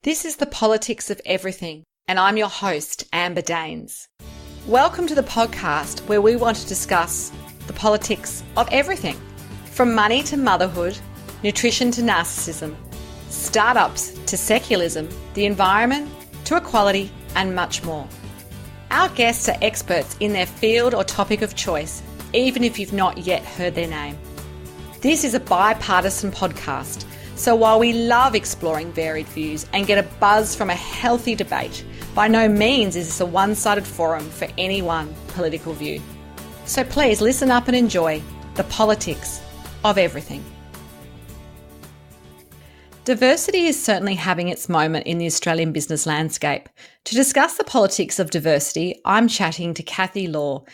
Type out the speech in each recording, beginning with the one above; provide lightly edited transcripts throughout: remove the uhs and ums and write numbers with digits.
This is The Politics of Everything, and I'm your host, Amber Daines. Welcome to the podcast where we want to discuss the politics of everything, from money to motherhood, nutrition to narcissism, startups to secularism, the environment to equality, and much more. Our guests are experts in their field or topic of choice, even if you've not yet heard their name. This is a bipartisan podcast, so while we love exploring varied views and get a buzz from a healthy debate, by no means is this a one-sided forum for any one political view. So please listen up and enjoy the politics of everything. Diversity is certainly having its moment in the Australian business landscape. To discuss the politics of diversity, I'm chatting to Cathy Ngo,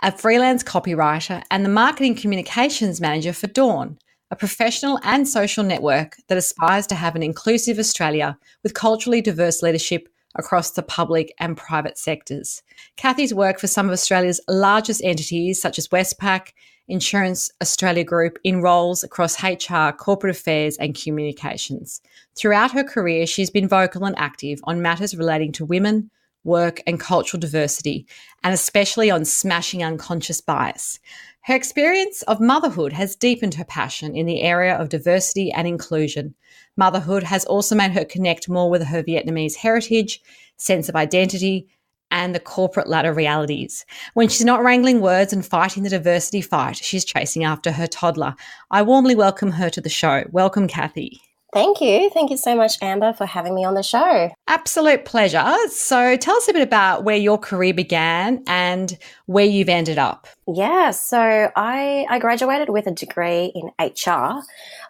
a freelance copywriter and the marketing communications manager for Dawn, a professional and social network that aspires to have an inclusive Australia with culturally diverse leadership across the public and private sectors. Cathy's worked for some of Australia's largest entities such as Westpac, Insurance Australia Group in roles across HR, corporate affairs and communications. Throughout her career, she's been vocal and active on matters relating to women, work and cultural diversity, and especially on smashing unconscious bias. Her experience of motherhood has deepened her passion in the area of diversity and inclusion. Motherhood has also made her connect more with her Vietnamese heritage, sense of identity, and the corporate ladder realities. When she's not wrangling words and fighting the diversity fight, she's chasing after her toddler. I warmly welcome her to the show. Welcome, Cathy. Thank you. Thank you so much, Amber, for having me on the show. Absolute pleasure. So tell us a bit about where your career began and where you've ended up. Yeah, so I graduated with a degree in HR,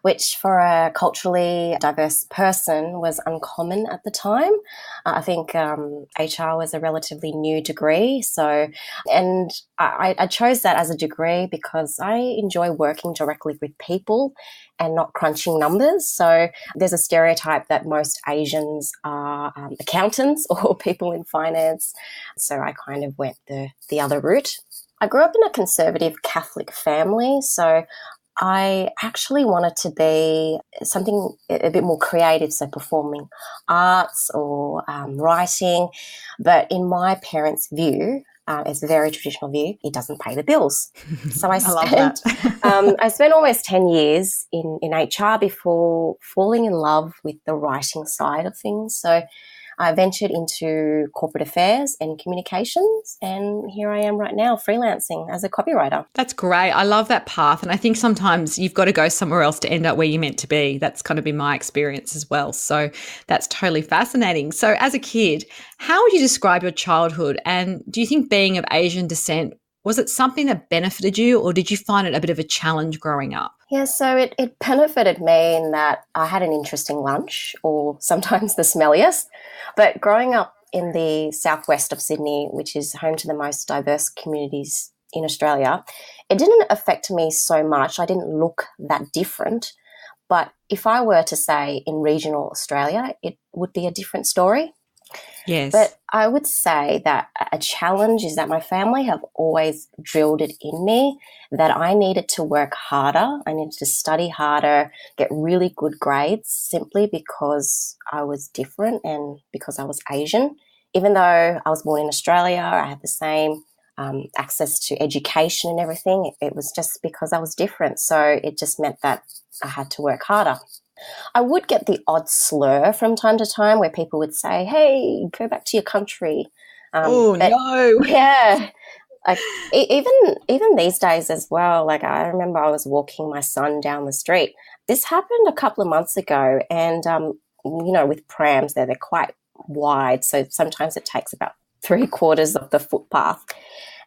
which for a culturally diverse person was uncommon at the time. I think HR was a relatively new degree. And I chose that as a degree because I enjoy working directly with people and not crunching numbers. So there's a stereotype that most Asians are accountants or people in finance. So I kind of went the other route. I grew up in a conservative Catholic family, so I actually wanted to be something a bit more creative, so performing arts or writing. But in my parents' view, it's a very traditional view, it doesn't pay the bills. So I spent almost 10 years in HR before falling in love with the writing side of things. So I ventured into corporate affairs and communications, and here I am right now freelancing as a copywriter. That's great. I love that path, and I think sometimes you've got to go somewhere else to end up where you're meant to be. That's kind of been my experience as well. So that's totally fascinating. So as a kid, how would you describe your childhood, and do you think being of Asian descent, was it something that benefited you, or did you find it a bit of a challenge growing up? Yeah, so it benefited me in that I had an interesting lunch, or sometimes the smelliest. But growing up in the southwest of Sydney, which is home to the most diverse communities in Australia, it didn't affect me so much. I didn't look that different. But if I were to say in regional Australia, it would be a different story. Yes. But I would say that a challenge is that my family have always drilled it in me that I needed to work harder. I needed to study harder, get really good grades simply because I was different and because I was Asian. Even though I was born in Australia, I had the same access to education and everything. It was just because I was different. So it just meant that I had to work harder. I would get the odd slur from time to time where people would say, hey, go back to your country. No. Yeah. Like even these days as well, like I remember I was walking my son down the street. This happened a couple of months ago and, with prams, they're quite wide. So sometimes it takes about 3/4 of the footpath.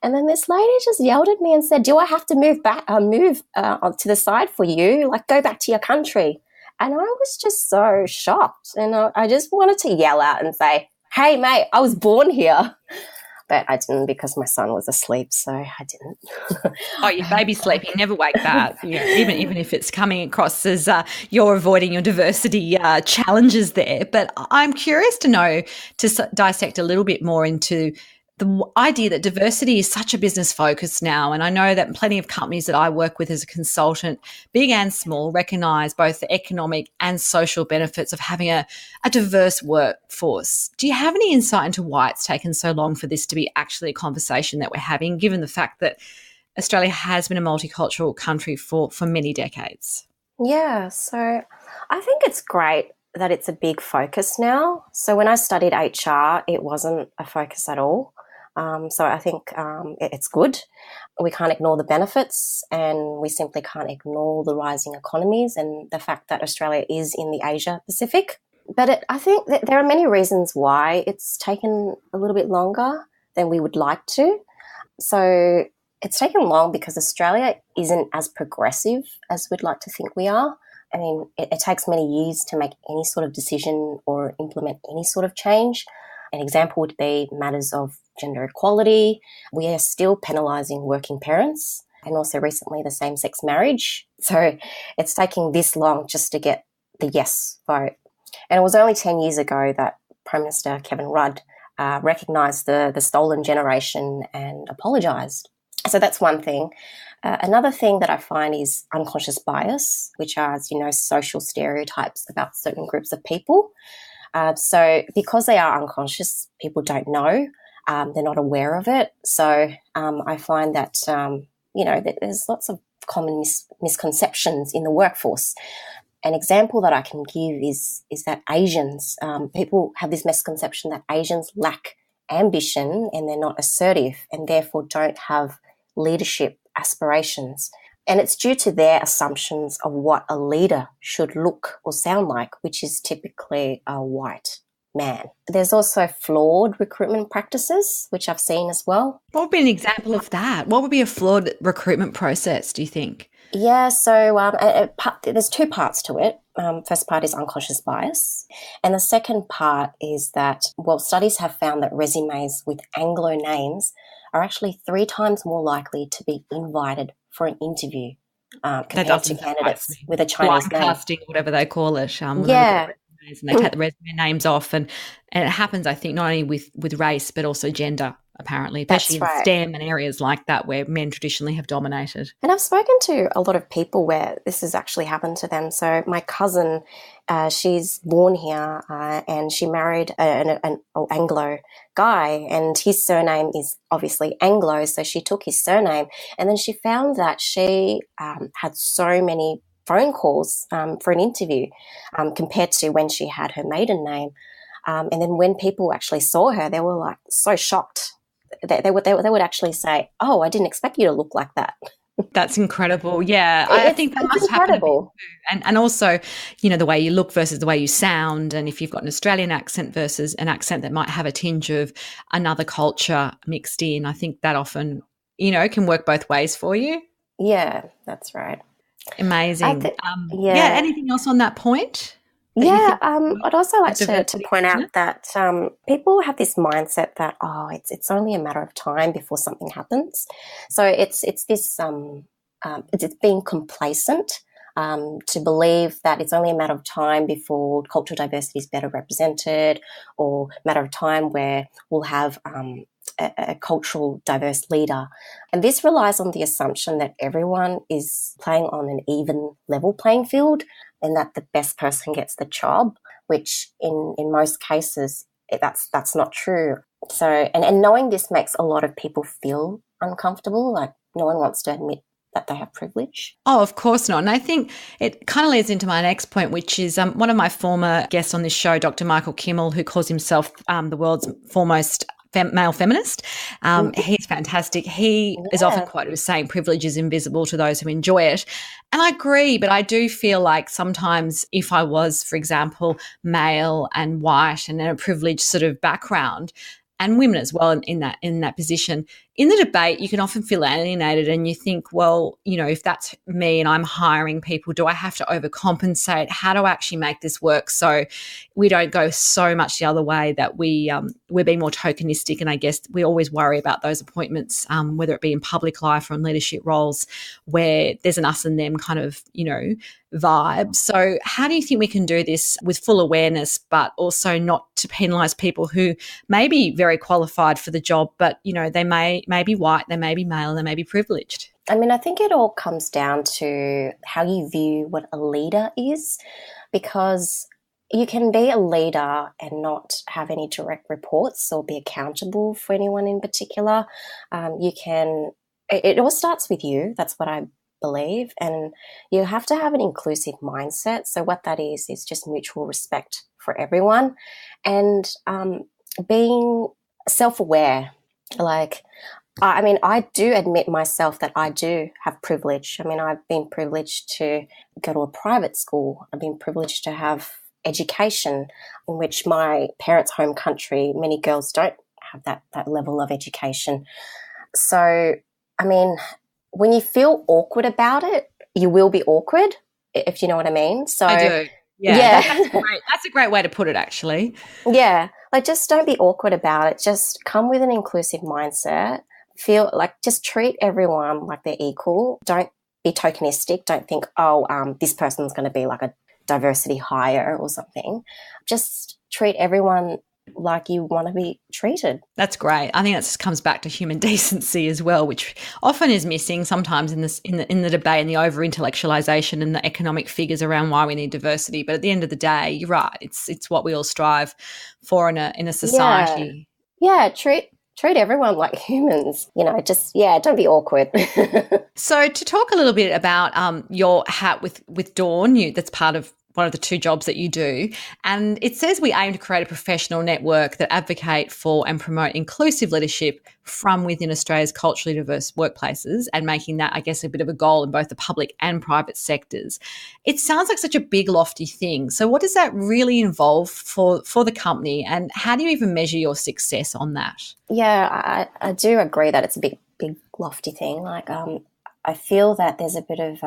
And then this lady just yelled at me and said, do I have to move to the side for you? Like, go back to your country. And I was just so shocked. And I just wanted to yell out and say, hey, mate, I was born here. But I didn't because my son was asleep, so I didn't. Oh, your baby's sleeping. Never wake that. Even if it's coming across as you're avoiding your diversity challenges there. But I'm curious to know, to dissect a little bit more into idea that diversity is such a business focus now. And I know that plenty of companies that I work with as a consultant, big and small, recognize both the economic and social benefits of having a diverse workforce. Do you have any insight into why it's taken so long for this to be actually a conversation that we're having, given the fact that Australia has been a multicultural country for many decades? Yeah, so I think it's great that it's a big focus now. So when I studied HR, it wasn't a focus at all. So I think it's good. We can't ignore the benefits, and we simply can't ignore the rising economies and the fact that Australia is in the Asia Pacific. But I think that there are many reasons why it's taken a little bit longer than we would like to. So it's taken long because Australia isn't as progressive as we'd like to think we are. I mean, it takes many years to make any sort of decision or implement any sort of change. An example would be matters of gender equality. We are still penalising working parents, and also recently the same-sex marriage. So it's taking this long just to get the yes vote. And it was only 10 years ago that Prime Minister Kevin Rudd recognised the stolen generation and apologised. So that's one thing. Another thing that I find is unconscious bias, which are, as you know, social stereotypes about certain groups of people. So because they are unconscious, people don't know, they're not aware of it. So I find that, that there's lots of common misconceptions in the workforce. An example that I can give is that Asians, people have this misconception that Asians lack ambition and they're not assertive and therefore don't have leadership aspirations. And it's due to their assumptions of what a leader should look or sound like, which is typically a white man. There's also flawed recruitment practices, which I've seen as well. What would be an example of that? What would be a flawed recruitment process, do you think? Yeah, so there's two parts to it. First part is unconscious bias. And the second part is that, studies have found that resumes with Anglo names are actually 3 times more likely to be invited for an interview compared to candidates with a Chinese name. Casting, whatever they call it. Yeah. And they take the resume names off. And it happens, I think, not only with race but also gender, apparently, especially in STEM and areas like that where men traditionally have dominated. And I've spoken to a lot of people where this has actually happened to them. So my cousin, she's born here and she married an Anglo guy, and his surname is obviously Anglo, so she took his surname. And then she found that she had so many phone calls for an interview compared to when she had her maiden name. And then when people actually saw her, they were like so shocked. They would actually say, "Oh, I didn't expect you to look like that." That's incredible. Yeah, I think that must happen. And also, the way you look versus the way you sound, and if you've got an Australian accent versus an accent that might have a tinge of another culture mixed in, I think that often, can work both ways for you. Yeah, that's right. Amazing. Anything else on that point? I'd also like to point out that people have this mindset that, it's only a matter of time before something happens. So it's being complacent to believe that it's only a matter of time before cultural diversity is better represented, or a matter of time where we'll have a cultural diverse leader. And this relies on the assumption that everyone is playing on an even level playing field and that the best person gets the job, which in most cases, that's not true. So, and knowing this makes a lot of people feel uncomfortable, like no one wants to admit that they have privilege. Oh, of course not. And I think it kind of leads into my next point, which is one of my former guests on this show, Dr. Michael Kimmel, who calls himself the world's foremost male feminist. He's fantastic. He is often quoted as saying privilege is invisible to those who enjoy it. And I agree, but I do feel like sometimes if I was, for example, male and white and in a privileged sort of background, and women as well in that position, in the debate you can often feel alienated and you think, well, if that's me and I'm hiring people, do I have to overcompensate? How do I actually make this work so we don't go so much the other way that we're being more tokenistic? And I guess we always worry about those appointments, whether it be in public life or in leadership roles, where there's an us and them kind of, vibe. So how do you think we can do this with full awareness, but also not to penalise people who may be very qualified for the job, but, you know, they may be white, they may be male, they may be privileged? I mean, I think it all comes down to how you view what a leader is, because you can be a leader and not have any direct reports or be accountable for anyone in particular. It all starts with you. That's what I believe. And you have to have an inclusive mindset. So what that is just mutual respect for everyone and being self-aware. Like, I mean, I do admit myself that I do have privilege. I mean, I've been privileged to go to a private school. I've been privileged to have education, in which my parents' home country, many girls don't have that level of education. So, I mean, when you feel awkward about it, you will be awkward, if you know what I mean. So I do. Yeah. That's a great way to put it, actually. Yeah. Like, just don't be awkward about it. Just come with an inclusive mindset. Feel like, just treat everyone like they're equal. Don't be tokenistic. Don't think, this person's going to be like a diversity hire or something. Just treat everyone like you want to be treated. That's great. I think that just comes back to human decency as well, which often is missing sometimes in the debate and the over intellectualization and the economic figures around why we need diversity. But at the end of the day, you're right. It's what we all strive for in a society. Yeah. Treat everyone like humans. You know, don't be awkward. So to talk a little bit about your hat with Dawn, that's part of one of the two jobs that you do. And it says we aim to create a professional network that advocate for and promote inclusive leadership from within Australia's culturally diverse workplaces, and making that, I guess, a bit of a goal in both the public and private sectors. It sounds like such a big, lofty thing. So what does that really involve for the company, and how do you even measure your success on that? Yeah, I do agree that it's a big, lofty thing. Like, I feel that there's a bit of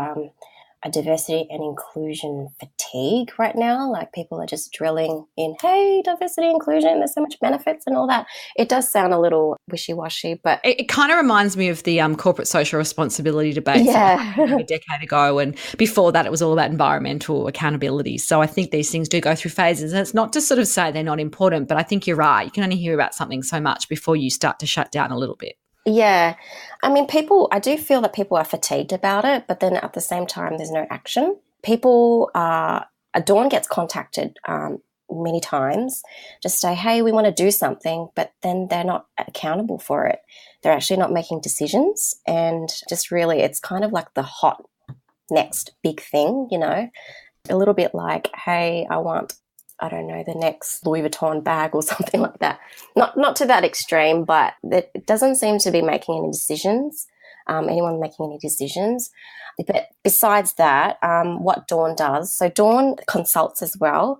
a diversity and inclusion fatigue right now. Like, people are just drilling in, hey, diversity, inclusion, there's so much benefits and all that. It does sound a little wishy-washy, but it kind of reminds me of the corporate social responsibility debates a decade ago, and before that it was all about environmental accountability. So I think these things do go through phases, and it's not to sort of say they're not important, but I think you're right. You can only hear about something so much before you start to shut down a little bit. Yeah. I mean, I do feel that people are fatigued about it, but then at the same time, there's no action. Dawn gets contacted many times, just say, hey, we want to do something, but then they're not accountable for it. They're actually not making decisions, and just really, it's kind of like the hot next big thing, you know, a little bit like, hey, I want, I don't know, the next Louis Vuitton bag or something like that. Not to that extreme, but it doesn't seem to be making any decisions, anyone making any decisions. But besides that, what Dawn does, so Dawn consults as well.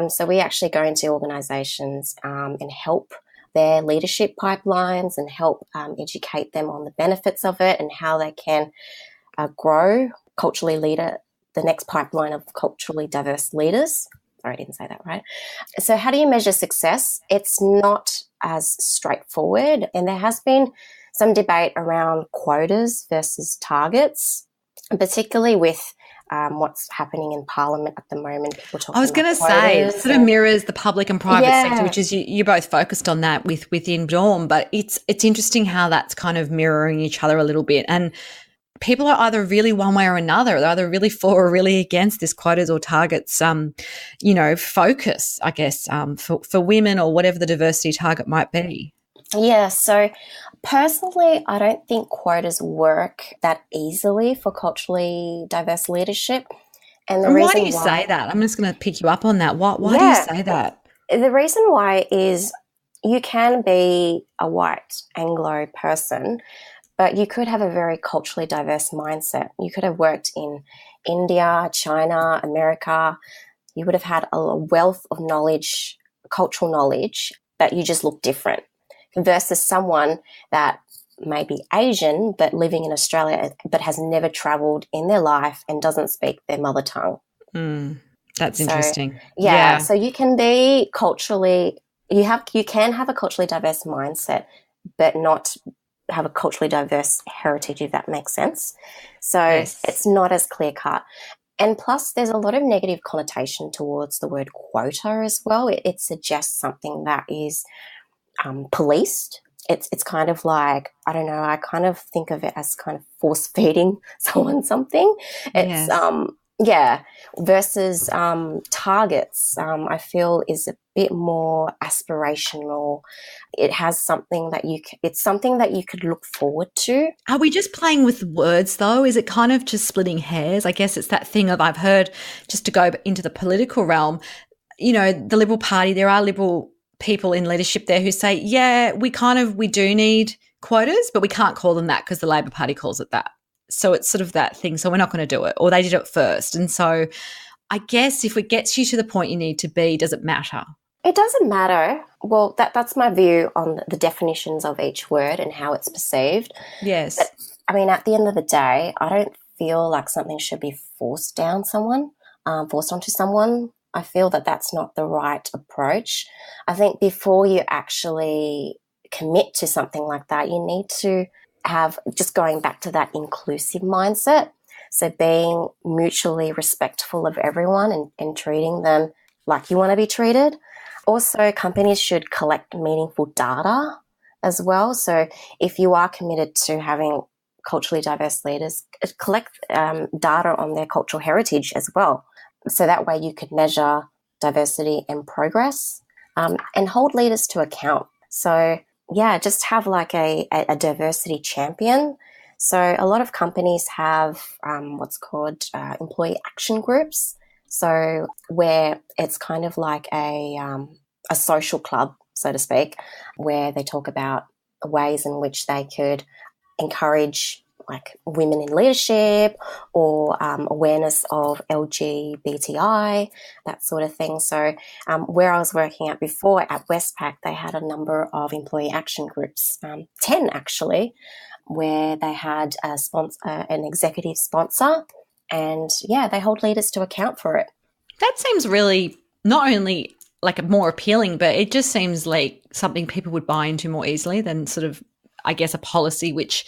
So we actually go into organisations and help their leadership pipelines and help educate them on the benefits of it and how they can grow the next pipeline of culturally diverse leaders. Sorry, I didn't say that right. So how do you measure success? It's not as straightforward, and there has been some debate around quotas versus targets, and particularly with what's happening in Parliament at the moment. People talking. I was going to say, it sort of mirrors the public and private sector, which is you're both focused on that within Dawn, but it's interesting how that's kind of mirroring each other a little bit. And people are either really one way or another. They're either really for or really against this quotas or targets, focus, I guess, for women or whatever the diversity target might be. Yeah, so personally, I don't think quotas work that easily for culturally diverse leadership. And why do you say that? I'm just going to pick you up on that. Why do you say that? The reason why is you can be a white Anglo person, but you could have a very culturally diverse mindset. You could have worked in India, China, America. You would have had a wealth of knowledge, cultural knowledge, but you just look different versus someone that may be Asian but living in Australia but has never travelled in their life and doesn't speak their mother tongue. That's interesting. Yeah, so you can be you can have a culturally diverse mindset but not have a culturally diverse heritage, if that makes sense. So It's not as clear cut. And plus, there's a lot of negative connotation towards the word quota as well. It suggests something that is policed. It's kind of like, I don't know, I kind of think of it as kind of force feeding someone something. It's Yes. yeah, versus targets. I feel is a bit more aspirational. It has something that it's something that you could look forward to. Are we just playing with words though? Is it kind of just splitting hairs? I guess it's that thing of, I've heard, just to go into the political realm, the Liberal Party, there are Liberal people in leadership there who say, yeah, we do need quotas, but we can't call them that because the Labor Party calls it that. So it's sort of that thing. So we're not going to do it, or they did it first. And so I guess if it gets you to the point you need to be, does it matter? It doesn't matter. Well, that's my view on the definitions of each word and how it's perceived. Yes. But, I mean, at the end of the day, I don't feel like something should be forced onto someone. I feel that that's not the right approach. I think before you actually commit to something like that, you need to have, just going back to that inclusive mindset. So being mutually respectful of everyone and treating them like you want to be treated. Also, companies should collect meaningful data as well. So if you are committed to having culturally diverse leaders, collect data on their cultural heritage as well. So that way you could measure diversity and progress and hold leaders to account. So, yeah, just have like a diversity champion. So a lot of companies have what's called employee action groups. So where it's kind of like a social club, so to speak, where they talk about ways in which they could encourage like women in leadership or awareness of LGBTI, that sort of thing. So where I was working at before at Westpac, they had a number of employee action groups, 10 actually, where they had an executive sponsor, and yeah, they hold leaders to account for it. That seems really not only like more appealing, but it just seems like something people would buy into more easily than sort of, I guess, a policy which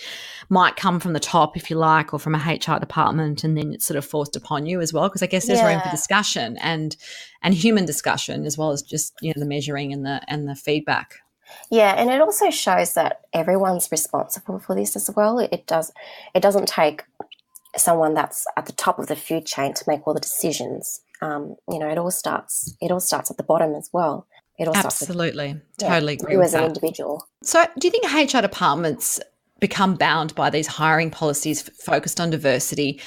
might come from the top, if you like, or from a HR department, and then it's sort of forced upon you as well. Because I guess there's room for discussion and human discussion, as well as just the measuring and the feedback. Yeah, and it also shows that everyone's responsible for this as well. It doesn't take someone that's at the top of the food chain to make all the decisions. It all starts at the bottom as well. It all absolutely starts with, totally agree you with as an individual. So do you think HR departments become bound by these hiring policies focused on diversity?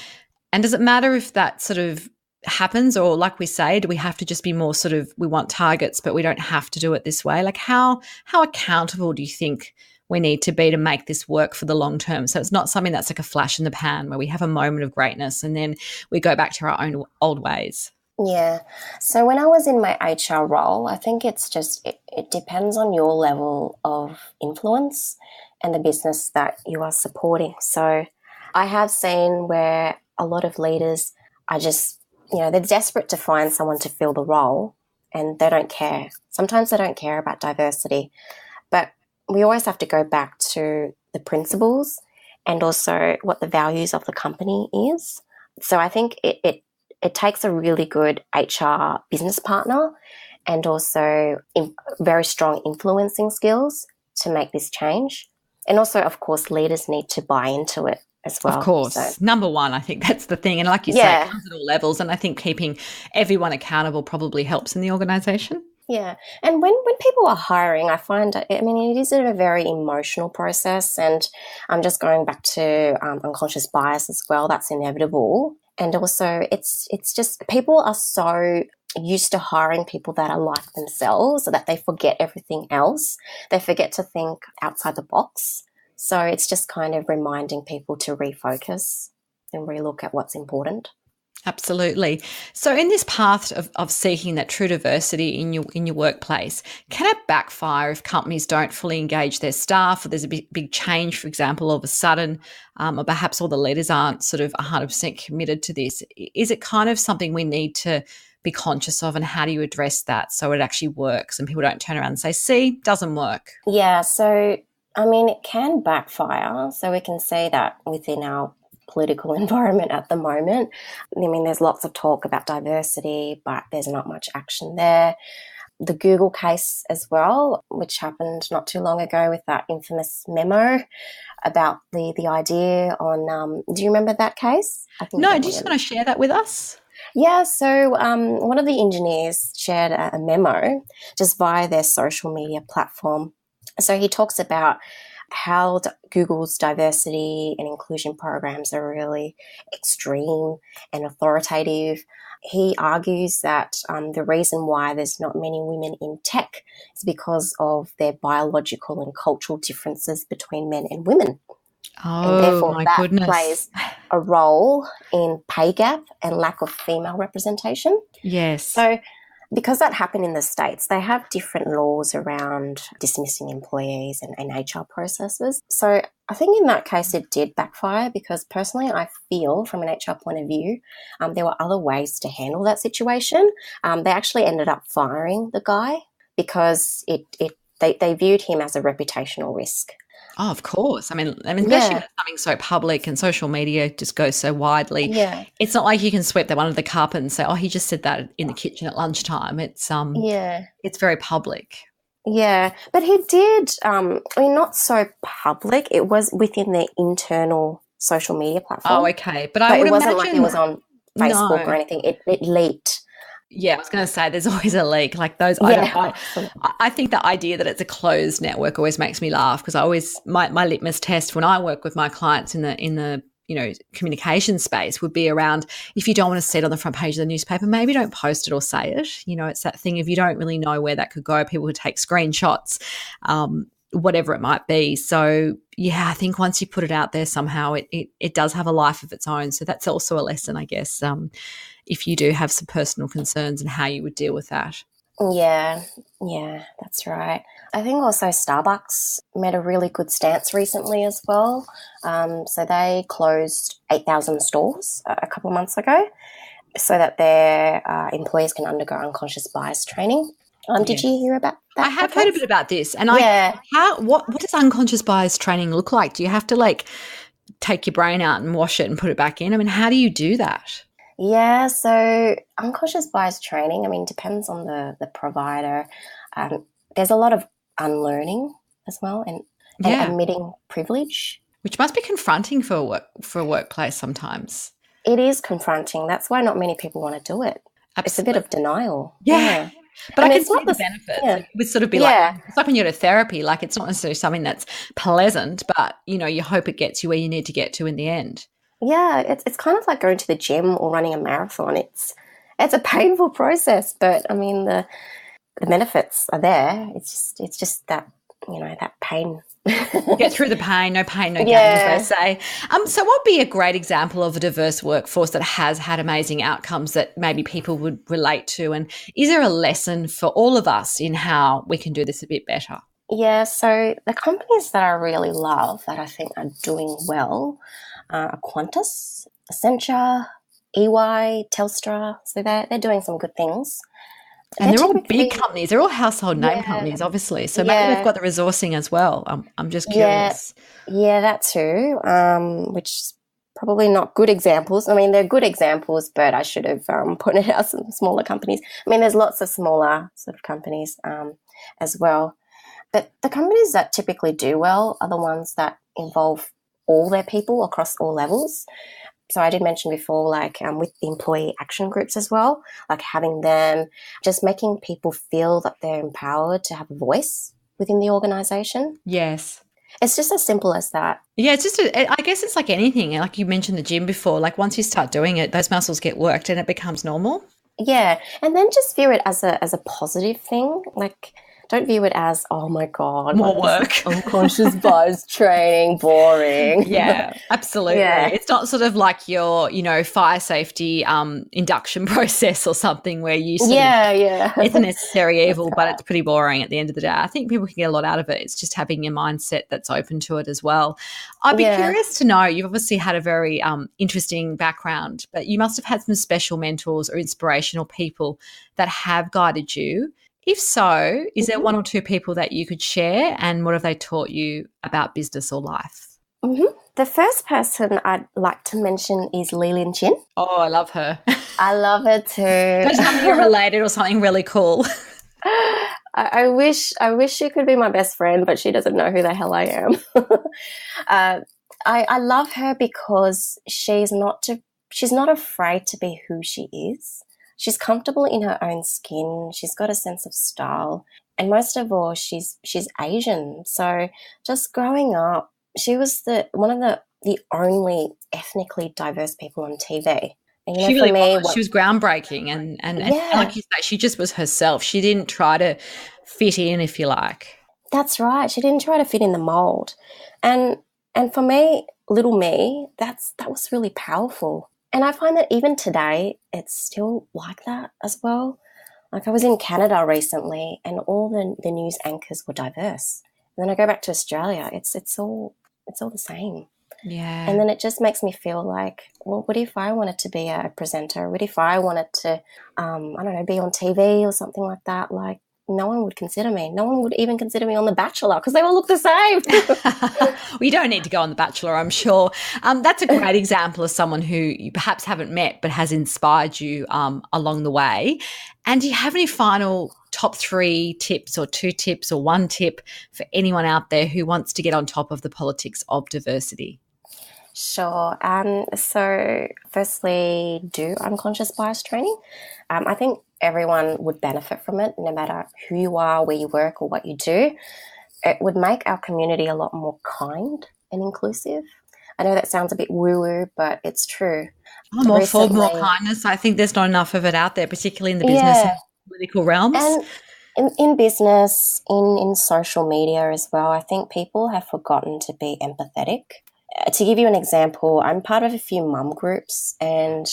And does it matter if that sort of happens, or like we say, do we have to just be more sort of, we want targets, but we don't have to do it this way? Like how accountable do you think we need to be to make this work for the long term? So it's not something that's like a flash in the pan where we have a moment of greatness and then we go back to our own old ways. Yeah. So when I was in my HR role, I think it's just, it depends on your level of influence and the business that you are supporting. So I have seen where a lot of leaders are just, they're desperate to find someone to fill the role and they don't care. Sometimes they don't care about diversity, but we always have to go back to the principles and also what the values of the company is. So I think it takes a really good HR business partner and also very strong influencing skills to make this change. And also, of course, leaders need to buy into it as well. Of course. So, number one, I think that's the thing. And like you say, it comes at all levels. And I think keeping everyone accountable probably helps in the organisation. Yeah. And when people are hiring, I find, it is a very emotional process. And I'm just going back to unconscious bias as well. That's inevitable. And also it's just people are so used to hiring people that are like themselves that they forget everything else. They forget to think outside the box. So it's just kind of reminding people to refocus and relook at what's important. Absolutely. So in this path of seeking that true diversity in your workplace, can it backfire if companies don't fully engage their staff, or there's a big change, for example, all of a sudden, or perhaps all the leaders aren't sort of 100% committed to this? Is it kind of something we need to be conscious of, and how do you address that so it actually works and people don't turn around and say, see, doesn't work? Yeah, so, it can backfire. So we can say that within our political environment at the moment. I mean, there's lots of talk about diversity, but there's not much action there. The Google case as well, which happened not too long ago with that infamous memo about the idea on, do you remember that case? No, do you just want to share that with us? Yeah, so one of the engineers shared a memo just via their social media platform. So he talks about how Google's diversity and inclusion programs are really extreme and authoritative. He argues that the reason why there's not many women in tech is because of their biological and cultural differences between men and women. And Oh, therefore my that goodness. plays a role in pay gap and lack of female representation. Yes. So because that happened in the States, they have different laws around dismissing employees and HR processes. So I think in that case it did backfire, because personally I feel from an HR point of view, there were other ways to handle that situation. They actually ended up firing the guy because they viewed him as a reputational risk. Oh, of course. I mean, especially when it's something so public and social media just goes so widely. Yeah. It's not like you can sweep that under the carpet and say, oh, he just said that in the kitchen at lunchtime. It's it's very public. Yeah, but he did, I mean, not so public. It was within their internal social media platform. Oh, okay. But I would it wasn't imagine, like it was on Facebook no. or anything. It leaked. Yeah, I was going to say there's always a leak. Like those, Yeah. I think the idea that it's a closed network always makes me laugh, because I always my litmus test when I work with my clients in the communication space would be around, if you don't want to see it on the front page of the newspaper, maybe don't post it or say it. It's that thing, if you don't really know where that could go, people would take screenshots, whatever it might be. So yeah, I think once you put it out there somehow, it does have a life of its own. So that's also a lesson, I guess, if you do have some personal concerns and how you would deal with that. Yeah, that's right. I think also Starbucks made a really good stance recently as well. So they closed 8,000 stores a couple of months ago so that their employees can undergo unconscious bias training. Did you hear about that? I have heard a bit about this. And what does unconscious bias training look like? Do you have to take your brain out and wash it and put it back in? I mean, how do you do that? Yeah, so unconscious bias training, I mean, depends on the provider. There's a lot of unlearning as well and admitting privilege. Which must be confronting for a workplace sometimes. It is confronting. That's why not many people want to do it. Absolutely. It's a bit of denial. Yeah. But I can see the benefits. Yeah. It would sort of be it's like when you go to therapy, it's not necessarily something that's pleasant, but, you hope it gets you where you need to get to in the end. Yeah, it's kind of like going to the gym or running a marathon. It's a painful process, but I mean the benefits are there. It's just that that pain. Get through the pain, no gain, as they say. So what would be a great example of a diverse workforce that has had amazing outcomes that maybe people would relate to? And is there a lesson for all of us in how we can do this a bit better? Yeah, so the companies that I really love that I think are doing well are Qantas, Accenture, EY, Telstra. So they're doing some good things. And they're all big companies. They're all household name companies, obviously. So maybe they've got the resourcing as well. I'm just curious. Yeah, that too, which is probably not good examples. I mean, they're good examples, but I should have pointed out some smaller companies. I mean, there's lots of smaller sort of companies as well. But the companies that typically do well are the ones that involve all their people across all levels. So I did mention before, with the employee action groups as well, having them, just making people feel that they're empowered to have a voice within the organisation. Yes. It's just as simple as that. Yeah, it's just, I guess it's like anything. Like you mentioned the gym before, once you start doing it, those muscles get worked and it becomes normal. Yeah, and then just view it as a positive thing. Don't view it as, oh my God, more work. Unconscious bias training, boring. Yeah, absolutely. Yeah. It's not sort of like your, fire safety induction process or something where you sort of, it's a necessary evil, but it's pretty boring at the end of the day. I think people can get a lot out of it. It's just having a mindset that's open to it as well. I'd be curious to know, you've obviously had a very interesting background, but you must have had some special mentors or inspirational people that have guided you. If so, is there one or two people that you could share, and what have they taught you about business or life? Mm-hmm. The first person I'd like to mention is Lee Lin Chin. Oh, I love her. I love her too. Don't tell me you're related or something really cool. I wish she could be my best friend, but she doesn't know who the hell I am. I love her because she's not afraid to be who she is. She's comfortable in her own skin. She's got a sense of style, and most of all, she's Asian. So just growing up, she was one of the only ethnically diverse people on TV. And, she really was. She was groundbreaking, and like you say, she just was herself. She didn't try to fit in, if you like. That's right. She didn't try to fit in the mold, and for me, little me, that was really powerful. And I find that even today, it's still like that as well. Like I was in Canada recently, and all the news anchors were diverse. And then I go back to Australia, it's all the same. Yeah. And then it just makes me feel like, well, what if I wanted to be a presenter? What if I wanted to, I don't know, be on TV or something like that? Like, no one would consider me. No one would even consider me on The Bachelor because they all look the same. Well, you don't need to go on The Bachelor, I'm sure. That's a great example of someone who you perhaps haven't met but has inspired you along the way. And do you have any final top 3 tips or 2 tips or 1 tip for anyone out there who wants to get on top of the politics of diversity? Sure. So firstly, do unconscious bias training. I think everyone would benefit from it, no matter who you are, where you work, or what you do. It would make our community a lot more kind and inclusive. I know that sounds a bit woo-woo, but it's true. I'm all for more kindness. I think there's not enough of it out there, particularly in the business and political realms. And in business, in social media as well, I think people have forgotten to be empathetic. To give you an example, I'm part of a few mum groups, and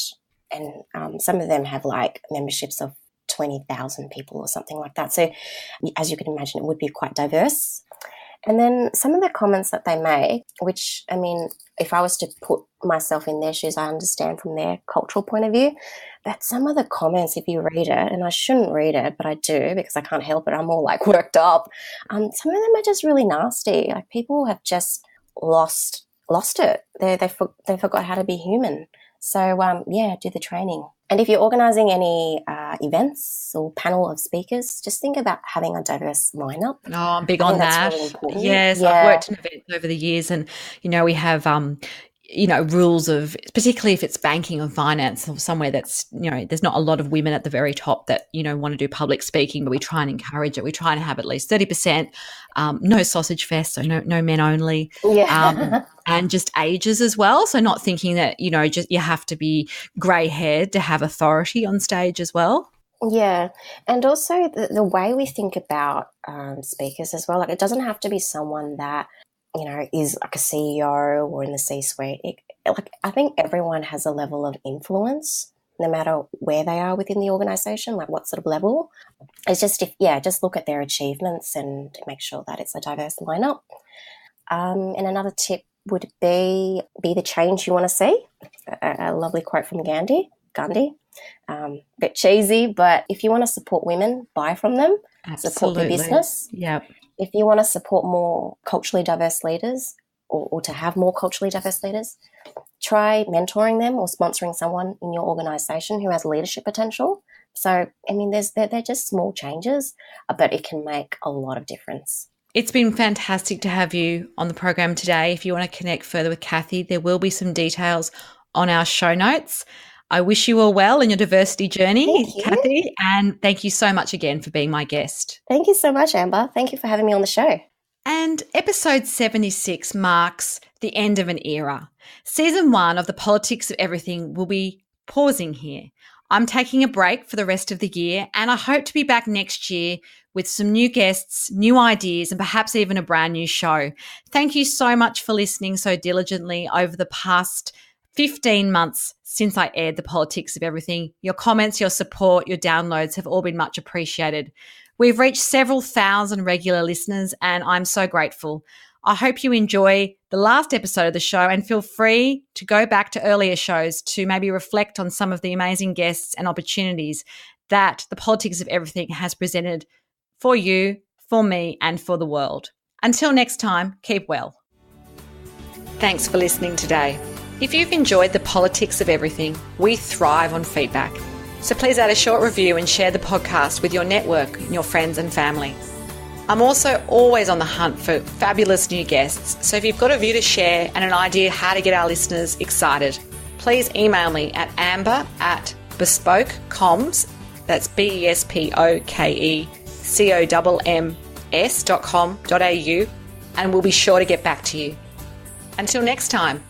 some of them have like memberships of 20,000 people or something like that. So as you can imagine, it would be quite diverse. And then some of the comments that they make, which, I mean, if I was to put myself in their shoes, I understand from their cultural point of view, but some of the comments, if you read it, and I shouldn't read it, but I do because I can't help it, I'm all like worked up. Some of them are just really nasty. Like people have just lost it. They forgot how to be human. So, do the training. And if you're organising any events or panel of speakers, just think about having a diverse lineup. Oh, I'm big on that. Really yes, I've worked in events over the years, and, we have rules of, particularly if it's banking or finance or somewhere that's, there's not a lot of women at the very top that, want to do public speaking, but we try and encourage it. We try and have at least 30%, no sausage fest, so no men only. Yeah. And just ages as well. So not thinking that, just you have to be grey haired to have authority on stage as well. Yeah. And also the way we think about speakers as well, like it doesn't have to be someone that, is like a CEO or in the C-suite. I think everyone has a level of influence, no matter where they are within the organisation, like what sort of level. It's just, just look at their achievements and make sure that it's a diverse lineup. And another tip would be the change you want to see. A lovely quote from Gandhi. Bit cheesy, but if you want to support women, buy from them. Absolutely. Support their business. Yep. If you want to support more culturally diverse leaders or to have more culturally diverse leaders, try mentoring them or sponsoring someone in your organisation who has leadership potential. So, I mean, they're just small changes, but it can make a lot of difference. It's been fantastic to have you on the program today. If you want to connect further with Cathy, there will be some details on our show notes. I wish you all well in your diversity journey, Cathy, and thank you so much again for being my guest. Thank you so much, Amber. Thank you for having me on the show. And episode 76 marks the end of an era. Season 1 of The Politics of Everything will be pausing here. I'm taking a break for the rest of the year, and I hope to be back next year with some new guests, new ideas, and perhaps even a brand new show. Thank you so much for listening so diligently over the past 15 months since I aired The Politics of Everything. Your comments, your support, your downloads have all been much appreciated. We've reached several thousand regular listeners, and I'm so grateful. I hope you enjoy the last episode of the show and feel free to go back to earlier shows to maybe reflect on some of the amazing guests and opportunities that The Politics of Everything has presented for you, for me, and for the world. Until next time, keep well. Thanks for listening today. If you've enjoyed the politics of everything, we thrive on feedback. So please add a short review and share the podcast with your network, your friends and family. I'm also always on the hunt for fabulous new guests, so if you've got a view to share and an idea how to get our listeners excited, please email me at amber@bespokecoms, that's BESPOKECOMMS.com.au, and we'll be sure to get back to you. Until next time.